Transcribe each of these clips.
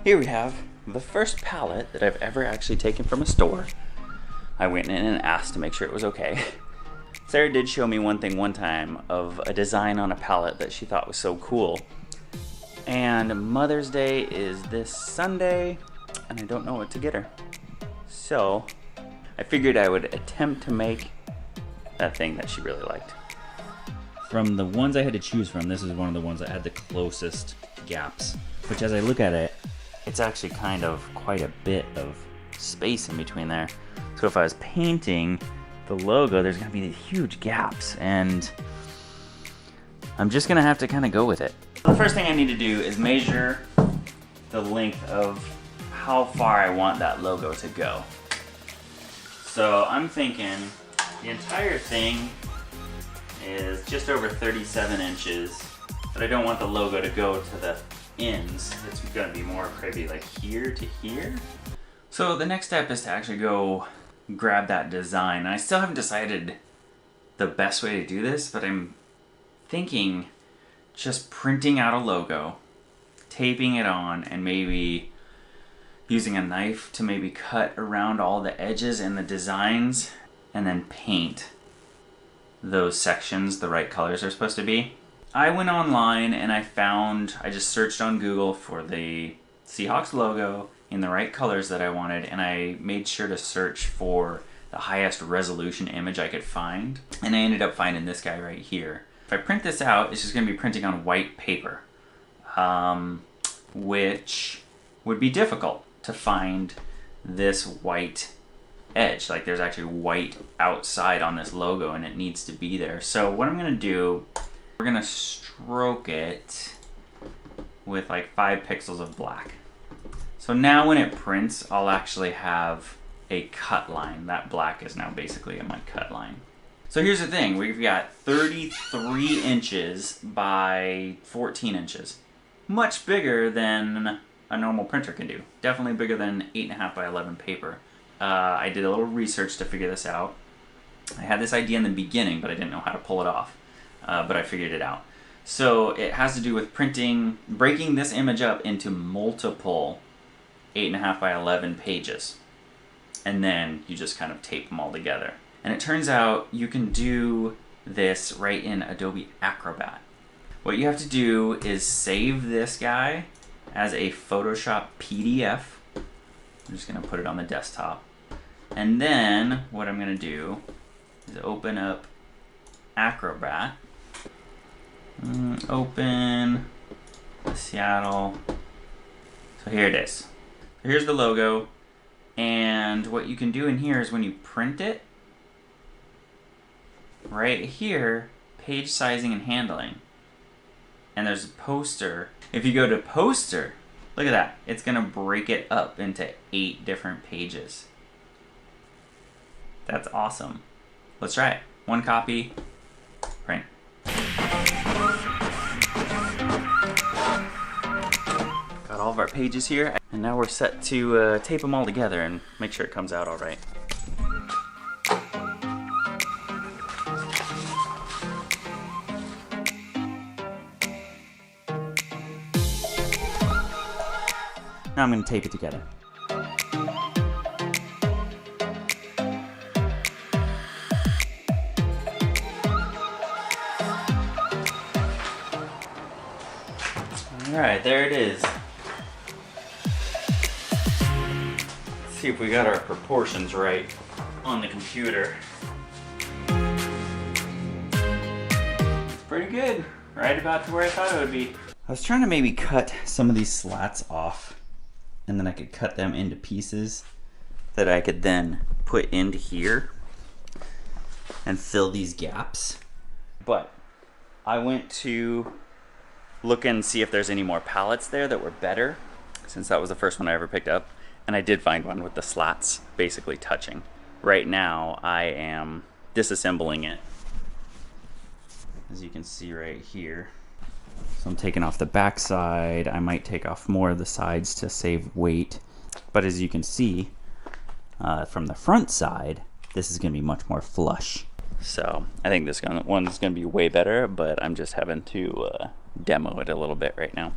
Here we have the first pallet that I've ever actually taken from a store. I went in and asked to make sure it was okay. Sarah did show me one thing one time of a design on a pallet that she thought was so cool. And Mother's Day is this Sunday, and I don't know what to get her. So I figured I would attempt to make that thing that she really liked. From the ones I had to choose from, this is one of the ones that had the closest gaps, which as I look at it, it's actually kind of quite a bit of space in between there. So if I was painting the logo, there's gonna be these huge gaps, and I'm just gonna have to kind of go with it. The first thing I need to do is measure the length of how far I want that logo to go. So I'm thinking the entire thing is just over 37 inches, but I don't want the logo to go to the ends. It's gonna be more maybe like here to here. So the next step is to actually go grab that design. I still haven't decided the best way to do this, but I'm thinking just printing out a logo, taping it on, and maybe using a knife to maybe cut around all the edges and the designs, and then paint those sections the right colors they're supposed to be. I went online and I just searched on Google for the Seahawks logo in the right colors that I wanted, and I made sure to search for the highest resolution image I could find, and I ended up finding this guy right here. If I print this out, it's just going to be printing on white paper, which would be difficult to find this white edge. Like there's actually white outside on this logo and it needs to be there. So what I'm going to do, we're going to stroke it with like 5 pixels of black. So now when it prints, I'll actually have a cut line. That black is now basically my cut line. So here's the thing, we've got 33 inches by 14 inches. Much bigger than a normal printer can do. Definitely bigger than 8.5 by 11 paper. I did a little research to figure this out. I had this idea in the beginning, but I didn't know how to pull it off. But I figured it out. So it has to do with breaking this image up into multiple 8.5 by 11 pages. And then you just kind of tape them all together. And it turns out you can do this right in Adobe Acrobat. What you have to do is save this guy as a Photoshop PDF. I'm just gonna put it on the desktop. And then what I'm gonna do is open up Acrobat. Open the Seattle. So here it is. Here's the logo. And what you can do in here is when you print it, right here, page sizing and handling. And there's a poster. If you go to poster, look at that. It's gonna break it up into 8 different pages. That's awesome. Let's try it. 1 copy, print. Got all of our pages here, and now we're set to tape them all together and make sure it comes out all right. Now I'm going to tape it together. Alright, there it is. Let's see if we got our proportions right on the computer. It's pretty good. Right about to where I thought it would be. I was trying to maybe cut some of these slats off, and then I could cut them into pieces that I could then put into here and fill these gaps. But I went to look and see if there's any more pallets there that were better, since that was the first one I ever picked up. And I did find one with the slats basically touching. Right now I am disassembling it, as you can see right here. So I'm taking off the back side. I might take off more of the sides to save weight. But as you can see, from the front side, this is gonna be much more flush. So I think this one's gonna be way better, but I'm just having to demo it a little bit right now.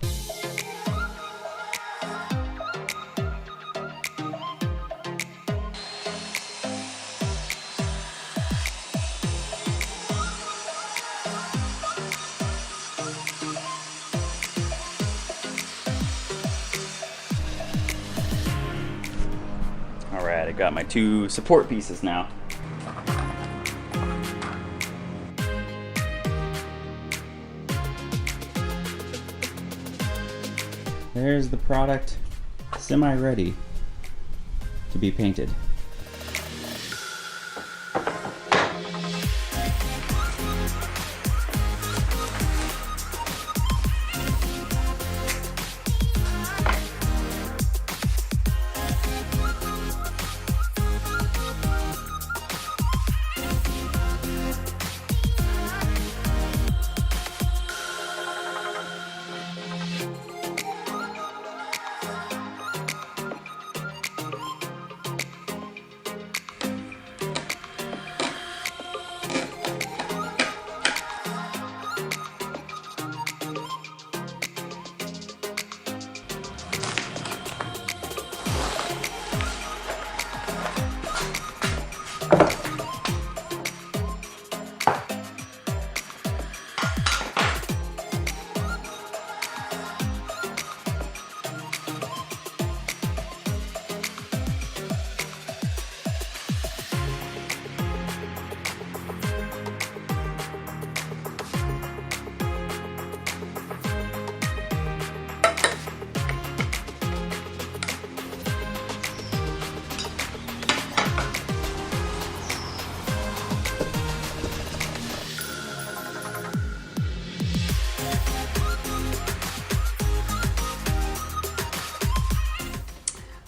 Alright, I got my 2 support pieces now. There's the product, semi-ready to be painted.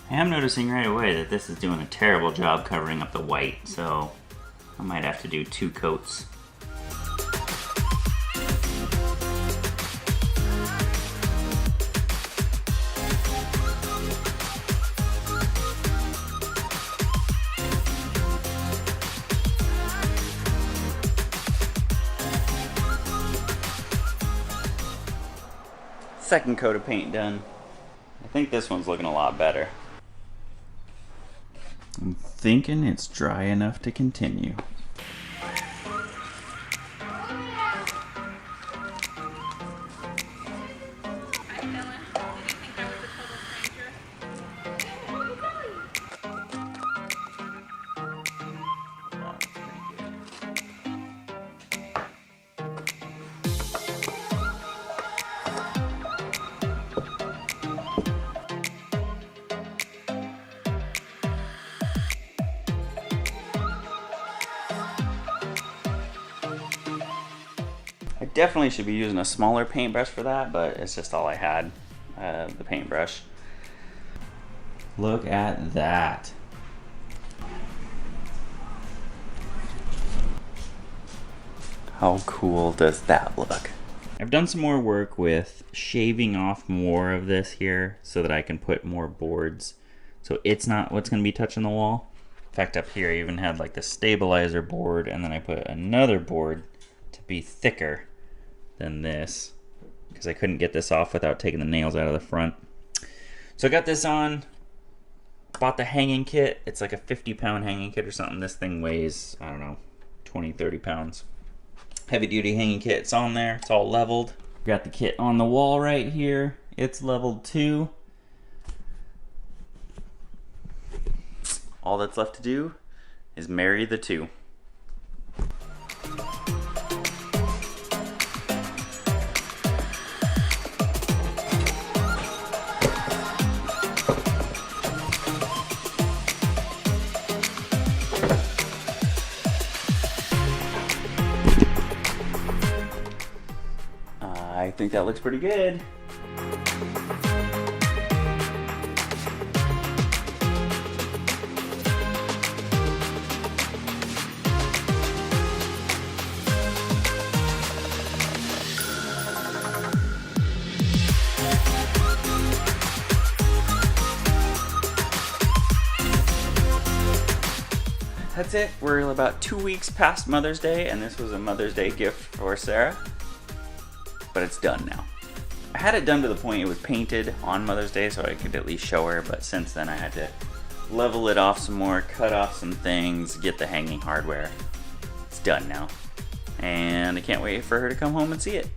I am noticing right away that this is doing a terrible job covering up the white, so I might have to do 2 coats. Second coat of paint done. I think this one's looking a lot better. I'm thinking it's dry enough to continue. I definitely should be using a smaller paintbrush for that, but it's just all I had, the paintbrush. Look at that. How cool does that look? I've done some more work with shaving off more of this here so that I can put more boards. So it's not what's going to be touching the wall. In fact, up here I even had like the stabilizer board, and then I put another board to be thicker than this because I couldn't get this off without taking the nails out of the front. So I got this on, bought the hanging kit. It's like a 50-pound hanging kit or something. This thing weighs, I don't know, 20, 30 pounds. Heavy duty hanging kit. It's on there. It's all leveled. Got the kit on the wall right here. It's leveled too. All that's left to do is marry the two. I think that looks pretty good. That's it. We're about 2 weeks past Mother's Day, and this was a Mother's Day gift for Sarah. But it's done now. I had it done to the point it was painted on Mother's Day so I could at least show her, but since then I had to level it off some more, cut off some things, get the hanging hardware. It's done now. And I can't wait for her to come home and see it.